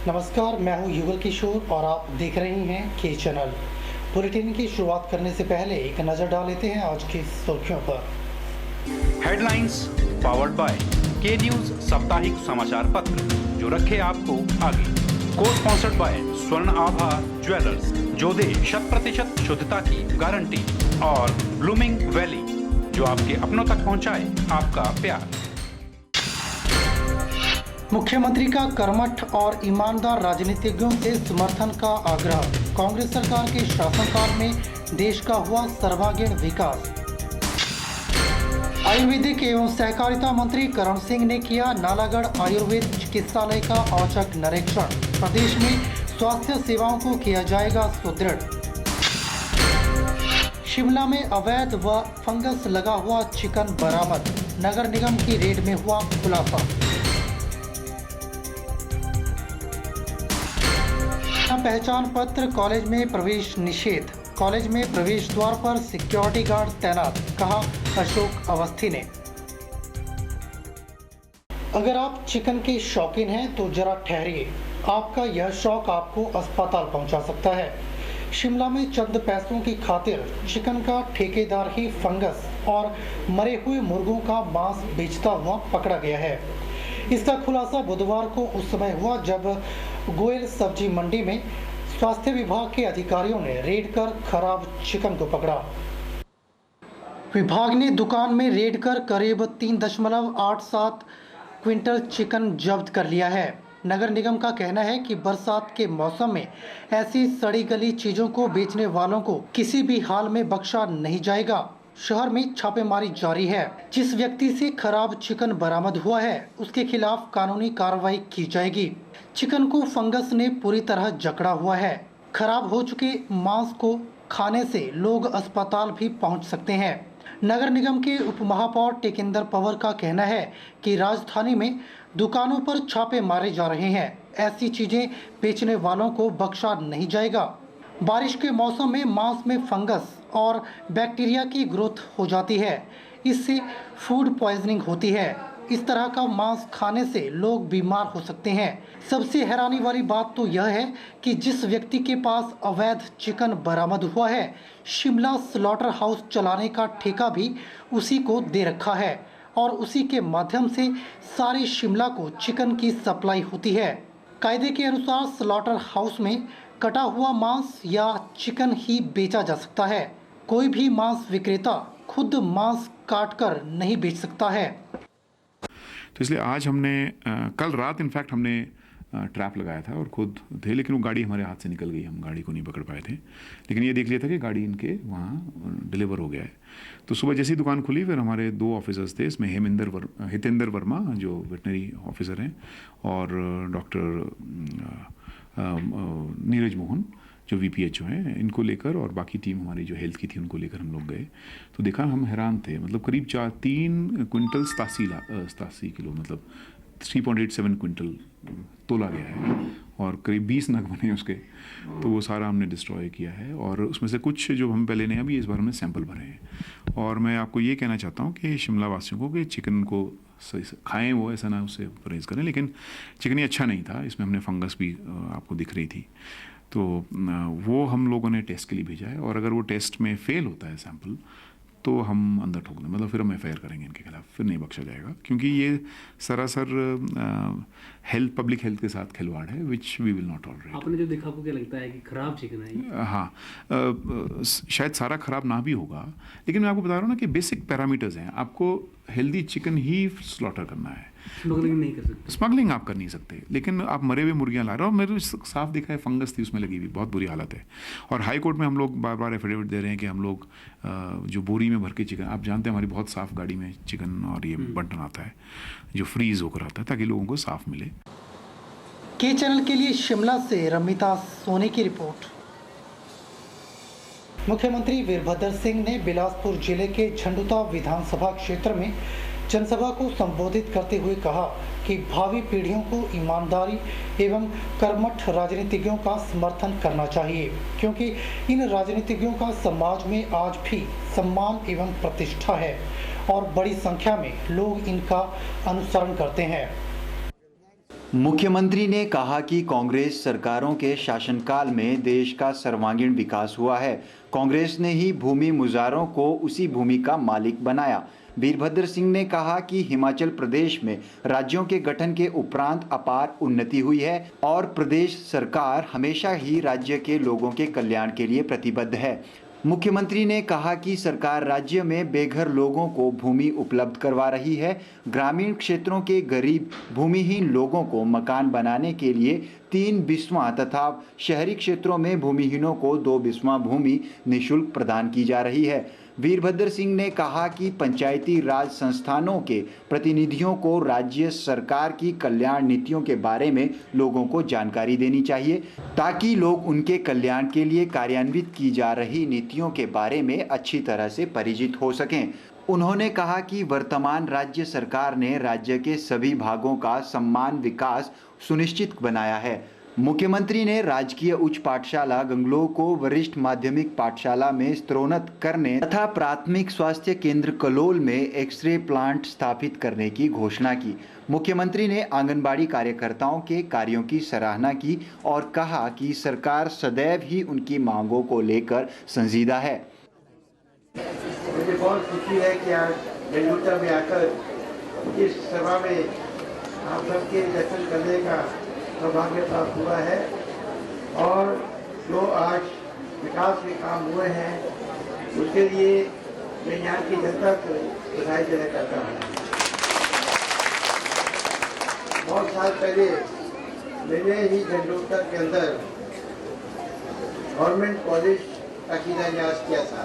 नमस्कार, मैं हूं युगल किशोर और आप देख रहे हैं के चैनल। बुलेटिन की शुरुआत करने से पहले एक नजर डाल लेते हैं आज की सुर्खियों पर। हेडलाइंस पावर्ड बाय के न्यूज साप्ताहिक समाचार पत्र, जो रखे आपको आगे। को स्पॉन्सर्ड बाय स्वर्ण आभा ज्वेलर्स, जो दे 100% शुद्धता की गारंटी, और ब्लूमिंग वैली, जो आपके अपनों तक पहुंचाए आपका प्यार। मुख्यमंत्री का कर्मठ और ईमानदार राजनीतिज्ञों से समर्थन का आग्रह। कांग्रेस सरकार के शासनकाल में देश का हुआ सर्वांगीण विकास। आयुर्वेदिक एवं सहकारिता मंत्री करण सिंह ने किया नालागढ़ आयुर्वेद चिकित्सालय का औचक निरीक्षण। प्रदेश में स्वास्थ्य सेवाओं को किया जाएगा सुदृढ़। शिमला में अवैध व फंगस लगा हुआ चिकन बरामद। नगर निगम की रेड में हुआ खुलासा। पहचान पत्र, कॉलेज में प्रवेश निषेध। कॉलेज में प्रवेश द्वार पर सिक्योरिटी गार्ड तैनात, कहा अशोक अवस्थी ने। अगर आप चिकन के शौकीन हैं तो जरा ठहरिए, आपका यह शौक आपको अस्पताल पहुंचा सकता है। शिमला में चंद पैसों की खातिर चिकन का ठेकेदार ही फंगस और मरे हुए मुर्गों का मांस बेचता हुआ पकड़ा गया है। इसका खुलासा बुधवार को उस समय हुआ जब गोयल सब्जी मंडी में स्वास्थ्य विभाग के अधिकारियों ने रेड कर खराब चिकन को पकड़ा। विभाग ने दुकान में रेड कर करीब 3.87 क्विंटल चिकन जब्त कर लिया है। नगर निगम का कहना है कि बरसात के मौसम में ऐसी सड़ी गली चीजों को बेचने वालों को किसी भी हाल में बख्शा नहीं जाएगा। शहर में छापेमारी जारी है। जिस व्यक्ति से खराब चिकन बरामद हुआ है उसके खिलाफ कानूनी कार्रवाई की जाएगी। चिकन को फंगस ने पूरी तरह जकड़ा हुआ है। खराब हो चुके मांस को खाने से लोग अस्पताल भी पहुंच सकते हैं। नगर निगम के उप महापौर टेकेंद्र पवार का कहना है कि राजधानी में दुकानों पर छापे मारे जा रहे हैं। ऐसी चीजें बेचने वालों को बख्शा नहीं जाएगा। बारिश के मौसम में मांस में फंगस और बैक्टीरिया की ग्रोथ हो जाती है। इससे फूड पॉइजनिंग होती है। इस तरह का मांस खाने से लोग बीमार हो सकते हैं। सबसे हैरानी वाली बात तो यह है कि जिस व्यक्ति के पास अवैध चिकन बरामद हुआ है, शिमला स्लॉटर हाउस चलाने का ठेका भी उसी को दे रखा है और उसी के माध्यम से सारे शिमला को चिकन की सप्लाई होती है। कायदे के अनुसार स्लॉटर हाउस में कटा हुआ मांस या चिकन ही बेचा जा सकता है। कोई भी मांस विक्रेता खुद मांस काटकर नहीं बेच सकता है। तो इसलिए आज हमने कल रात इनफैक्ट हमने ट्रैप लगाया था और खुद थे, लेकिन वो गाड़ी हमारे हाथ से निकल गई, हम गाड़ी को नहीं पकड़ पाए थे। लेकिन ये देख लिया था कि गाड़ी इनके वहाँ डिलीवर हो गया है। तो सुबह जैसी दुकान खुली फिर हमारे 2 ऑफिसर्स थे, इसमें हितेंद्र वर्मा जो वेटनरी ऑफिसर हैं और डॉक्टर नीरज मोहन जो VPHO हैं, इनको लेकर और बाकी टीम हमारी जो हेल्थ की थी उनको लेकर हम लोग गए। तो देखा हम हैरान थे, मतलब करीब 3 क्विंटल 87 किलो, मतलब 3.87 क्विंटल तोला गया है और करीब 20 नग बने उसके। तो वो सारा हमने डिस्ट्रॉय किया है और उसमें से कुछ जो हम पहले नहीं, अभी इस बार हमने सैंपल भरे हैं। और मैं आपको ये कहना चाहता हूँ कि शिमला वासियों को कि चिकन को खाएं, वो ऐसा ना उससे परहेज करें। लेकिन चिकन ही अच्छा नहीं था, इसमें हमने फंगस भी आपको दिख रही थी। तो वो हम लोगों ने टेस्ट के लिए भेजा है और अगर वो टेस्ट में फेल होता है सैंपल तो हम अंदर ठोक दें, मतलब फिर हम FIR करेंगे इनके खिलाफ, फिर नहीं बख्शा जाएगा, क्योंकि ये सरासर पब्लिक हेल्थ के साथ खिलवाड़ है, which we will not tolerate. आपने जो देखा आपको क्या लगता है कि खराब चिकन है? हाँ, शायद सारा खराब ना भी होगा, लेकिन मैं आपको बता रहा हूँ ना कि बेसिक पैरामीटर्स हैं। आपको हेल्दी चिकन ही स्लॉटर करना है, स्मगलिंग नहीं कर सकते। स्मगलिंग आप कर नहीं सकते, लेकिन आप मरे हुए मुर्गियाँ ला रहे हो। और मेरे साफ दिखा है फंगस थी उसमें लगी हुई, बहुत बुरी हालत है। और हाई कोर्ट में हम लोग बार बार एफिडेविट दे रहे हैं कि हम लोग जो बोरी में भर के चिकन, आप जानते हैं हमारी बहुत साफ़ गाड़ी में चिकन और ये बंटन आता है जो फ्रीज होकर आता है ताकि लोगों को साफ मिले। के चैनल के लिए शिमला से रमिता सोनी की रिपोर्ट। मुख्यमंत्री वीरभद्र सिंह ने बिलासपुर जिले के झंडुता विधानसभा क्षेत्र में जनसभा को संबोधित करते हुए कहा कि भावी पीढ़ियों को ईमानदारी एवं कर्मठ राजनीतिज्ञों का समर्थन करना चाहिए, क्योंकि इन राजनीतिज्ञों का समाज में आज भी सम्मान एवं प्रतिष्ठा है और बड़ी संख्या में लोग इनका अनुसरण करते हैं। मुख्यमंत्री ने कहा कि कांग्रेस सरकारों के शासनकाल में देश का सर्वांगीण विकास हुआ है। कांग्रेस ने ही भूमि मुजारों को उसी भूमि का मालिक बनाया। वीरभद्र सिंह ने कहा कि हिमाचल प्रदेश में राज्यों के गठन के उपरांत अपार उन्नति हुई है और प्रदेश सरकार हमेशा ही राज्य के लोगों के कल्याण के लिए प्रतिबद्ध है। मुख्यमंत्री ने कहा कि सरकार राज्य में बेघर लोगों को भूमि उपलब्ध करवा रही है। ग्रामीण क्षेत्रों के गरीब भूमिहीन लोगों को मकान बनाने के लिए 3 बिस्वा तथा शहरी क्षेत्रों में भूमिहीनों को 2 बिस्वा भूमि निःशुल्क प्रदान की जा रही है। वीरभद्र सिंह ने कहा कि पंचायती राज संस्थानों के प्रतिनिधियों को राज्य सरकार की कल्याण नीतियों के बारे में लोगों को जानकारी देनी चाहिए ताकि लोग उनके कल्याण के लिए कार्यान्वित की जा रही नीतियों के बारे में अच्छी तरह से परिचित हो सकें। उन्होंने कहा कि वर्तमान राज्य सरकार ने राज्य के सभी भागों का समान विकास सुनिश्चित बनाया है। मुख्यमंत्री ने राजकीय उच्च पाठशाला गंगलो को वरिष्ठ माध्यमिक पाठशाला में स्तरोन्नत करने तथा प्राथमिक स्वास्थ्य केंद्र कलोल में एक्सरे प्लांट स्थापित करने की घोषणा की। मुख्यमंत्री ने आंगनबाड़ी कार्यकर्ताओं के कार्यों की सराहना की और कहा कि सरकार सदैव ही उनकी मांगों को लेकर संजीदा है। मुझे बहुत खुशी है कि आज बेलूटा में आकर इस सभा में आप सबके दर्शन करने का सौभाग्य प्राप्त हुआ है और जो आज विकास के काम हुए हैं उसके लिए मैं यहाँ की जनता को बधाई देना चाहता हूँ। बहुत साल पहले मैंने ही झंडोत्तर के अंदर गवर्नमेंट कॉलेज का शिलान्यास किया था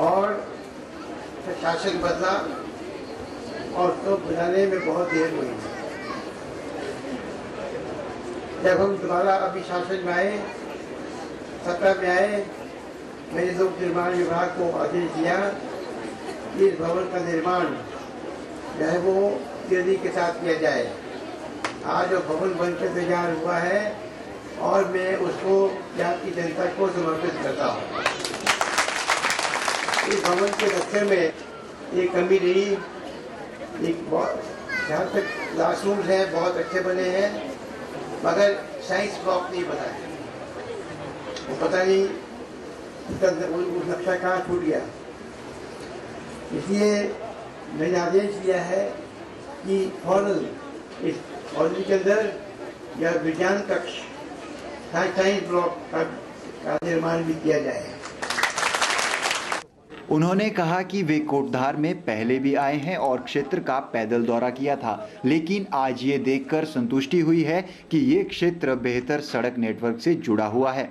और शासन बदला और तो बनाने में बहुत देर हुई। जब हम दोबारा अभी शासन में आए, सत्ता में आए, मैंने लोक निर्माण विभाग को आदेश दिया कि इस भवन का निर्माण जो है वो तेजी के साथ किया जाए। आज वो भवन बनकर तैयार हुआ है और मैं उसको यहाँ की जनता को समर्पित करता हूँ। इस भवन के नक्शे में एक कमी रही, एक बहुत जहाँ तक क्लासरूम्स हैं बहुत अच्छे बने हैं मगर साइंस ब्लॉक नहीं बना है। वो पता नहीं उस नक्शा कहाँ छूट गया। इसलिए मैंने आदेश दिया है कि फौरन इस कॉलेज के अंदर या विज्ञान कक्ष साइंस ब्लॉक का निर्माण भी किया जाए। उन्होंने कहा कि वे कोटधार में पहले भी आए हैं और क्षेत्र का पैदल दौरा किया था, लेकिन आज ये देखकर संतुष्टि हुई है कि ये क्षेत्र बेहतर सड़क नेटवर्क से जुड़ा हुआ है।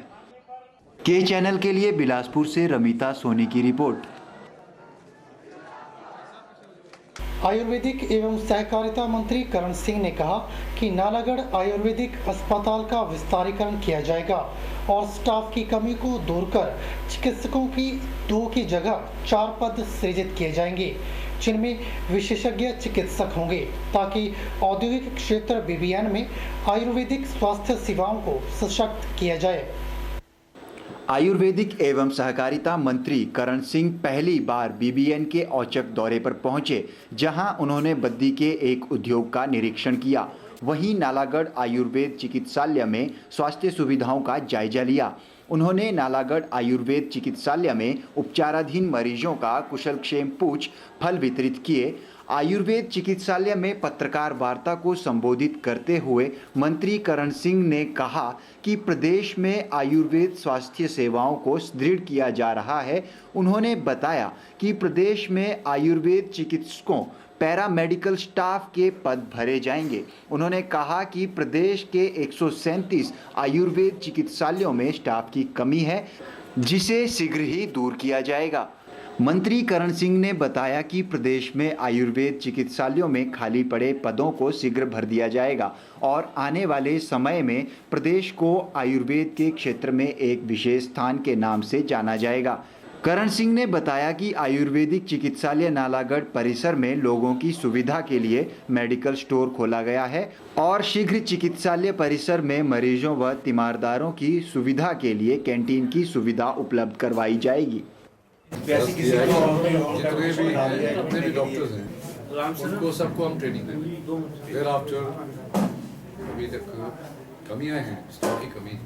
के चैनल के लिए बिलासपुर से रमिता सोनी की रिपोर्ट। आयुर्वेदिक एवं सहकारिता मंत्री करण सिंह ने कहा कि नालागढ़ आयुर्वेदिक अस्पताल का विस्तारीकरण किया जाएगा और स्टाफ की कमी को दूर कर चिकित्सकों की 2 की जगह 4 पद सृजित किए जाएंगे, जिनमें विशेषज्ञ चिकित्सक होंगे ताकि औद्योगिक क्षेत्र बीबीएन में आयुर्वेदिक स्वास्थ्य सेवाओं को सशक्त किया जाए। आयुर्वेदिक एवं सहकारिता मंत्री करण सिंह पहली बार बीबीएन के औचक दौरे पर पहुंचे, जहां उन्होंने बद्दी के एक उद्योग का निरीक्षण किया। वहीं नालागढ़ आयुर्वेद चिकित्सालय में स्वास्थ्य सुविधाओं का जायजा लिया। उन्होंने नालागढ़ आयुर्वेद चिकित्सालय में उपचाराधीन मरीजों का कुशलक्षेम पूछ फल वितरित किए। आयुर्वेद चिकित्सालय में पत्रकार वार्ता को संबोधित करते हुए मंत्री करण सिंह ने कहा कि प्रदेश में आयुर्वेद स्वास्थ्य सेवाओं को सुदृढ़ किया जा रहा है। उन्होंने बताया कि प्रदेश में आयुर्वेद चिकित्सकों पैरामेडिकल स्टाफ के पद भरे जाएंगे। उन्होंने कहा कि प्रदेश के 137 आयुर्वेद चिकित्सालयों में स्टाफ की कमी है, जिसे शीघ्र ही दूर किया जाएगा। मंत्री करण सिंह ने बताया कि प्रदेश में आयुर्वेद चिकित्सालयों में खाली पड़े पदों को शीघ्र भर दिया जाएगा और आने वाले समय में प्रदेश को आयुर्वेद के क्षेत्र में एक विशेष स्थान के नाम से जाना जाएगा। करण सिंह ने बताया कि आयुर्वेदिक चिकित्सालय नालागढ़ परिसर में लोगों की सुविधा के लिए मेडिकल स्टोर खोला गया है और शीघ्र चिकित्सालय परिसर में मरीजों व तीमारदारों की सुविधा के लिए कैंटीन की सुविधा उपलब्ध करवाई जाएगी। जितने भी डॉक्टर्स हैं उनको सबको हम ट्रेनिंग देंगे। फिर आफ्टर अभी तक कमियां हैं, स्टॉक की कमी।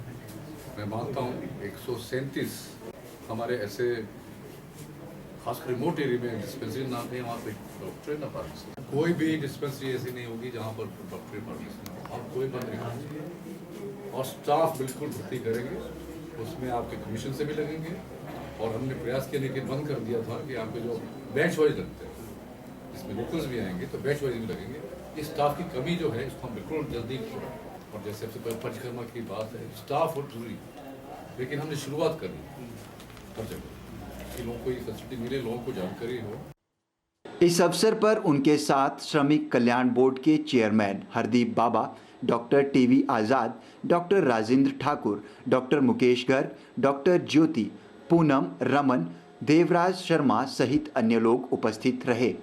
मैं मानता हूँ 137 हमारे ऐसे खासकर रिमोट एरिया में डिस्पेंसरी ना थे, वहाँ पे डॉक्टर ना फार्मेसी। कोई भी डिस्पेंसरी ऐसी नहीं होगी जहाँ पर डॉक्टर फार्मेसी ना हो। आप कोई बंद नहीं करेंगे और स्टाफ बिल्कुल भर्ती करेंगे, उसमें आपके कमीशन से भी लगेंगे। और हमने प्रयास किया लेकिन बंद कर दिया था कि आपके जो बैच वाइज लगते हैं, इसमें लोकल्स भी आएंगे तो बैच वाइज भी लगेंगे। इस स्टाफ की कमी जो है इसको हम बिल्कुल जल्दी, और जैसे सबसे पहले परिक्रमा की बात है, स्टाफ और जरूरी, लेकिन हमने शुरुआत कर दी हर जगह कि लोगों को ये फैसिलिटी मिले, लोगों को जानकारी हो। इस अवसर पर उनके साथ श्रमिक कल्याण बोर्ड के chairman Hardeep Baba, doctor TV Azad, doctor Rajendra Thakur, doctor Mukesh Garg, doctor Jyoti, Poonam, Raman, Devraj Sharma सहित अन्य लोग उपस्थित रहे।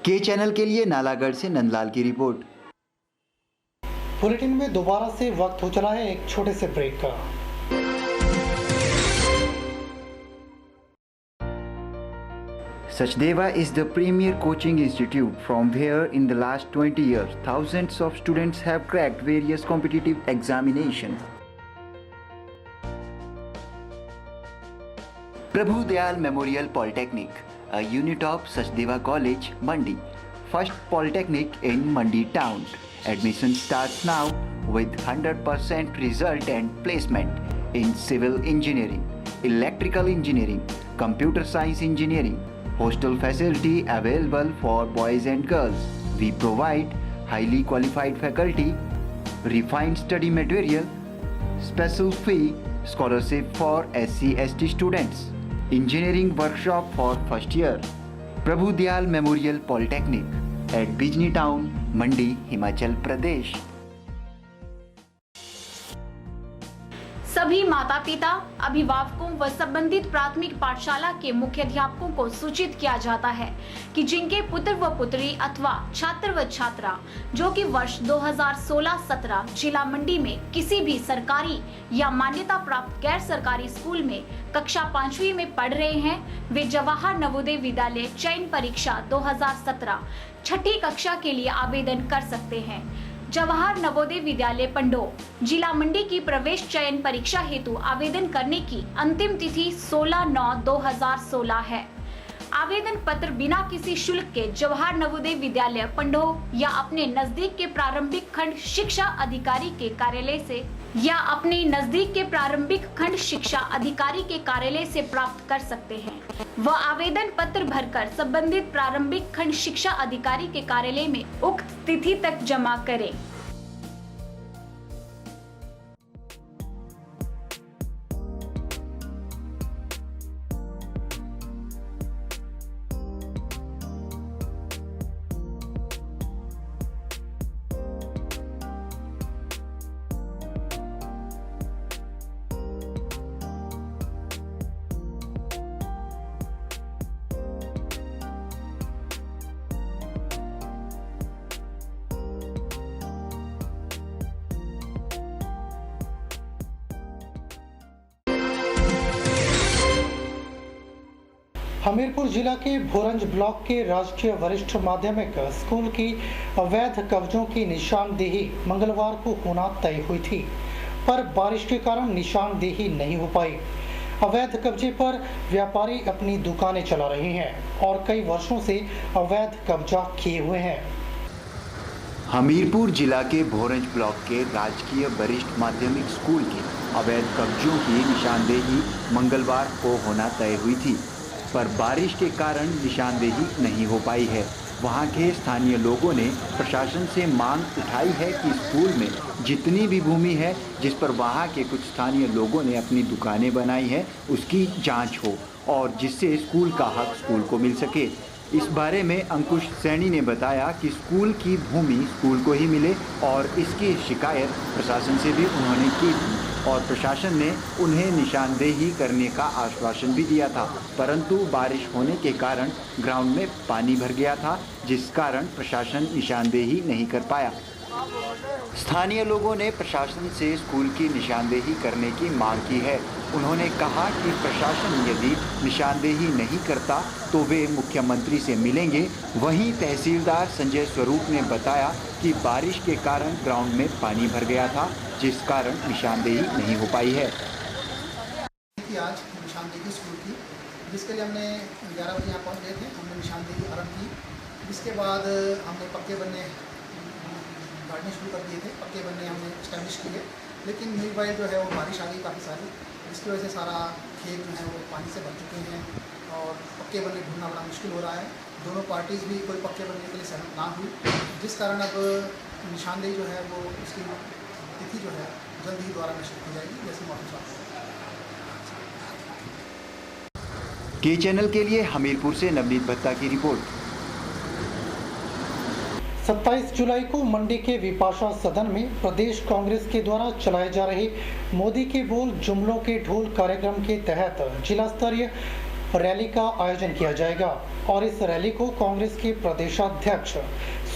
के चैनल के लिए नालागढ़ से नंदलाल की रिपोर्ट। बुलेटिन में दोबारा से वक्त हो चला है एक छोटे से ब्रेक का। Sachdeva is the premier coaching institute from where in the last 20 years thousands of students have cracked various competitive examinations. Prabhu Dayal Memorial Polytechnic, a unit of Sachdeva College, Mandi, first polytechnic in Mandi town. Admission starts now with 100% result and placement in civil engineering, electrical engineering, computer science engineering. Hostel facility available for boys and girls. We provide highly qualified faculty, refined study material, special fee, scholarship for SC/ST students, engineering workshop for first year. Prabhu Dayal Memorial Polytechnic at Bijni Town, Mandi, Himachal Pradesh. सभी माता पिता, अभिभावकों व संबंधित प्राथमिक पाठशाला के मुख्याध्यापकों को सूचित किया जाता है कि जिनके पुत्र व पुत्री अथवा छात्र व छात्रा जो कि वर्ष 2016-17 जिला मंडी में किसी भी सरकारी या मान्यता प्राप्त गैर सरकारी स्कूल में कक्षा 5वीं में पढ़ रहे हैं, वे जवाहर नवोदय विद्यालय चयन परीक्षा 2017 छठी कक्षा के लिए आवेदन कर सकते हैं। जवाहर नवोदय विद्यालय पंडोह जिला मंडी की प्रवेश चयन परीक्षा हेतु आवेदन करने की अंतिम तिथि 16/9/2016 है। आवेदन पत्र बिना किसी शुल्क के जवाहर नवोदय विद्यालय पंडोह या अपने नजदीक के प्रारंभिक खंड शिक्षा अधिकारी के कार्यालय से प्राप्त कर सकते हैं। वह आवेदन पत्र भरकर संबंधित प्रारंभिक खंड शिक्षा अधिकारी के कार्यालय में उक्त तिथि तक जमा करें। हमीरपुर जिला के भोरंज ब्लॉक के राजकीय वरिष्ठ माध्यमिक स्कूल की अवैध कब्जों की निशानदेही मंगलवार को होना तय हुई थी, पर बारिश के कारण निशानदेही नहीं हो पाई। अवैध कब्जे पर व्यापारी अपनी दुकानें चला रहे हैं और कई वर्षों से अवैध कब्जा किए हुए हैं। हमीरपुर जिला के भोरंज ब्लॉक के राजकीय वरिष्ठ माध्यमिक स्कूल के अवैध कब्जों की निशानदेही मंगलवार को होना तय हुई थी, पर बारिश के कारण निशानदेही नहीं हो पाई है। वहां के स्थानीय लोगों ने प्रशासन से मांग उठाई है कि स्कूल में जितनी भी भूमि है जिस पर वहां के कुछ स्थानीय लोगों ने अपनी दुकानें बनाई हैं उसकी जांच हो और जिससे स्कूल का हक स्कूल को मिल सके। इस बारे में अंकुश सैनी ने बताया कि स्कूल की भूमि स्कूल को ही मिले और इसकी शिकायत प्रशासन से भी उन्होंने की थी और प्रशासन ने उन्हें निशानदेही करने का आश्वासन भी दिया था, परंतु बारिश होने के कारण ग्राउंड में पानी भर गया था, जिस कारण प्रशासन निशानदेही नहीं कर पाया। स्थानीय लोगों ने प्रशासन से स्कूल की निशानदेही करने की मांग की है। उन्होंने कहा कि प्रशासन यदि निशानदेही नहीं करता तो वे मुख्यमंत्री से मिलेंगे। वहीं तहसीलदार संजय स्वरूप ने बताया कि बारिश के कारण ग्राउंड में पानी भर गया था, जिस कारण निशानदेही नहीं हो पाई है। आज निशानदेही स्कूल की, जिसके लिए हमने 11 बजे यहाँ पहुँच गए थे। हमने निशानदेही आरम्भ की, जिसके बाद हमने पक्के बनने गाड़ने शुरू कर दिए थे। पक्के बनने हमने इस्टेब्लिश किए, लेकिन मीनवाइल जो है वो बारिश आ गई काफ़ी सारी, जिसकी वजह से सारा खेत जो है वो पानी से भर चुके हैं और पक्के बनने ढूंढना बड़ा मुश्किल हो रहा है। दोनों पार्टीज़ भी कोई पक्के बनने के लिए सहमत ना हुई, जिस कारण अब निशानदेही जो है वो उसकी तिथि जो है जल्द ही दोबारा निश्चित की जाएगी, जैसे मौसम साफ हो। के चैनल के लिए हमीरपुर से नवनीत भत्ता की रिपोर्ट। 27 जुलाई को मंडी के विपाशा सदन में प्रदेश कांग्रेस के द्वारा चलाए जा रहे मोदी के बोल जुमलों के ढोल कार्यक्रम के तहत जिला स्तरीय रैली का आयोजन किया जाएगा और इस रैली को कांग्रेस के प्रदेशाध्यक्ष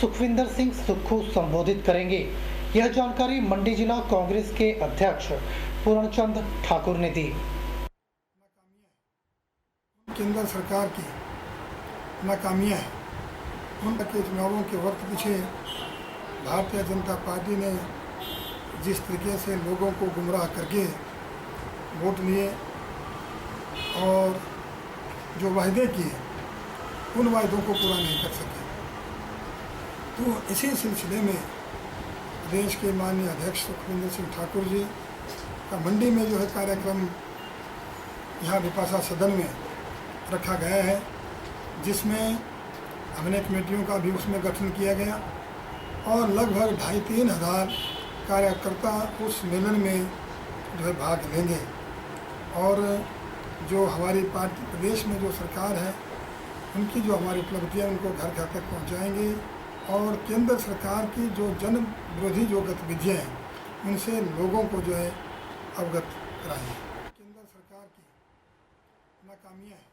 सुखविंदर सिंह सुक्खू संबोधित करेंगे। यह जानकारी मंडी जिला कांग्रेस के अध्यक्ष पूर्णचंद ठाकुर ने दी। केंद्र सरकार की नाकामियां हैं, उनके चुनावों के वक्त पीछे भारतीय जनता पार्टी ने जिस तरीके से लोगों को गुमराह करके वोट लिए और जो वायदे किए उन वायदों को पूरा नहीं कर सके, तो इसी सिलसिले में प्रदेश के माननीय अध्यक्ष सुखविंदर सिंह ठाकुर जी का मंडी में जो है कार्यक्रम यहाँ विपाशा सदन में रखा गया है, जिसमें हमने कमेटियों का भी उसमें गठन किया गया और लगभग 2,500-3 हज़ार कार्यकर्ता उस मेलन में जो है भाग लेंगे और जो हमारी पार्टी प्रदेश में जो सरकार है उनकी जो हमारी उपलब्धियाँ उनको घर घर तक पहुँचाएंगे और केंद्र सरकार की जो जन विरोधी जो गतिविधियाँ हैं उनसे लोगों को जो है अवगत कराएंगे। केंद्र सरकार की नाकामियाँ हैं।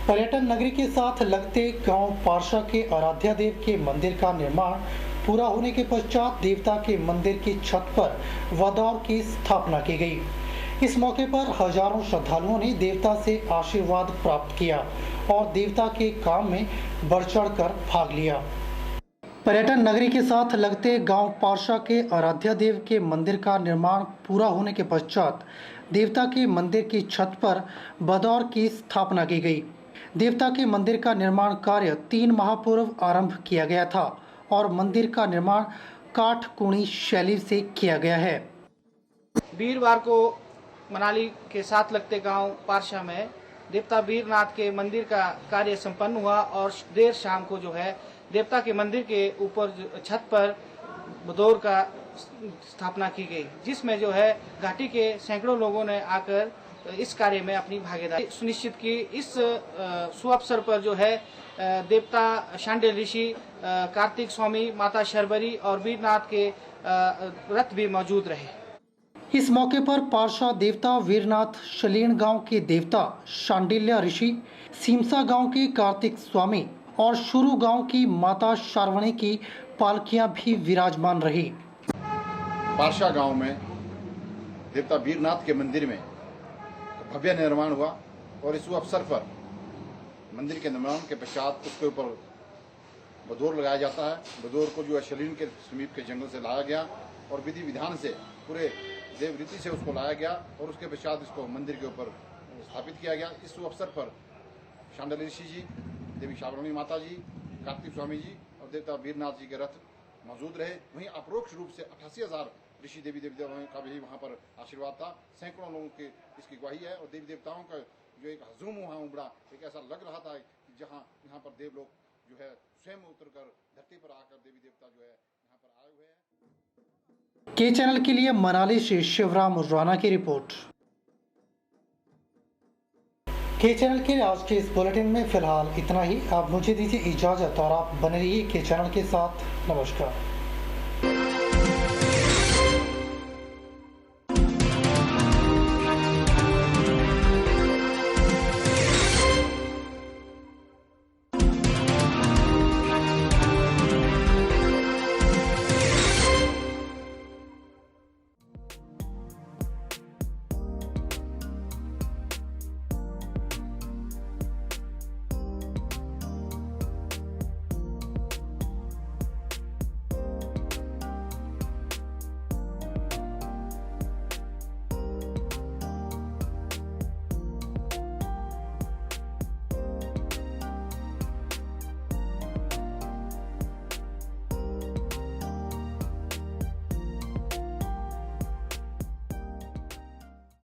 पर्यटन नगरी के साथ लगते गांव पारसा के आराध्या देव के मंदिर का निर्माण पूरा होने के पश्चात देवता के मंदिर की छत पर वदौर की स्थापना की गई। इस मौके पर हजारों श्रद्धालुओं ने देवता से आशीर्वाद प्राप्त किया और देवता के काम में बढ़ चढ़कर भाग लिया। पर्यटन नगरी के साथ लगते गांव पारसा के आराध्या देव के मंदिर का निर्माण पूरा होने के पश्चात देवता के मंदिर की छत पर बदौर की स्थापना की गई। देवता के मंदिर का निर्माण कार्य 3 माह पूर्व आरंभ किया गया था और मंदिर का निर्माण काठ कुणी शैली से किया गया है। वीरवार को मनाली के साथ लगते गांव पारसा में देवता वीरनाथ के मंदिर का कार्य संपन्न हुआ और देर शाम को जो है देवता के मंदिर के ऊपर छत पर बदौर का स्थापना की गई, जिसमें जो है घाटी के सैकड़ों लोगों ने आकर इस कार्य में अपनी भागीदारी सुनिश्चित की। इस सुअवसर पर जो है देवता शांडिल ऋषि, कार्तिक स्वामी, माता शर्वरी और वीरनाथ के रथ भी मौजूद रहे। इस मौके पर पारसा देवता वीरनाथ, शलीण गांव के देवता शांडिल्य ऋषि, सीमसा गांव के कार्तिक स्वामी और शुरू गांव की माता शार्वणी की पालकियां भी विराजमान रही। पारसा गांव में देवता वीरनाथ के मंदिर में भव्य निर्माण हुआ और इस अवसर पर मंदिर के निर्माण के पश्चात उसके ऊपर बदौर लगाया जाता है। बदौर को जो है शलीन के समीप के जंगल से लाया गया और विधि विधान से पूरे देव रीति से उसको लाया गया और उसके पश्चात इसको मंदिर के ऊपर स्थापित किया गया। इस अवसर पर शांडिल्य ऋषि जी, देवी शार्वणी माता जी, कार्तिक स्वामी जी और देवता वीरनाथ जी के रथ मौजूद रहे। वहीं अप्रोक्ष रूप से 88,000 ऋषि देवी देवताओं का भी वहाँ पर आशीर्वाद था। सैकड़ों लोगों की इसकी गवाही है और देवी देवताओं का जो एक हजूम वहाँ उमड़ा, एक ऐसा लग रहा था कि जहाँ यहाँ पर देव लोग जो है स्वयं उतरकर धरती पर आकर देवी देवता जो है यहाँ पर आए हुए हैं। के चैनल के लिए मनाली से शिवराम राणा की रिपोर्ट। के चैनल के आज के इस बुलेटिन में फिलहाल इतना ही। आप मुझे दीजिए इजाजत और आप बने रहिए के चैनल के साथ। नमस्कार।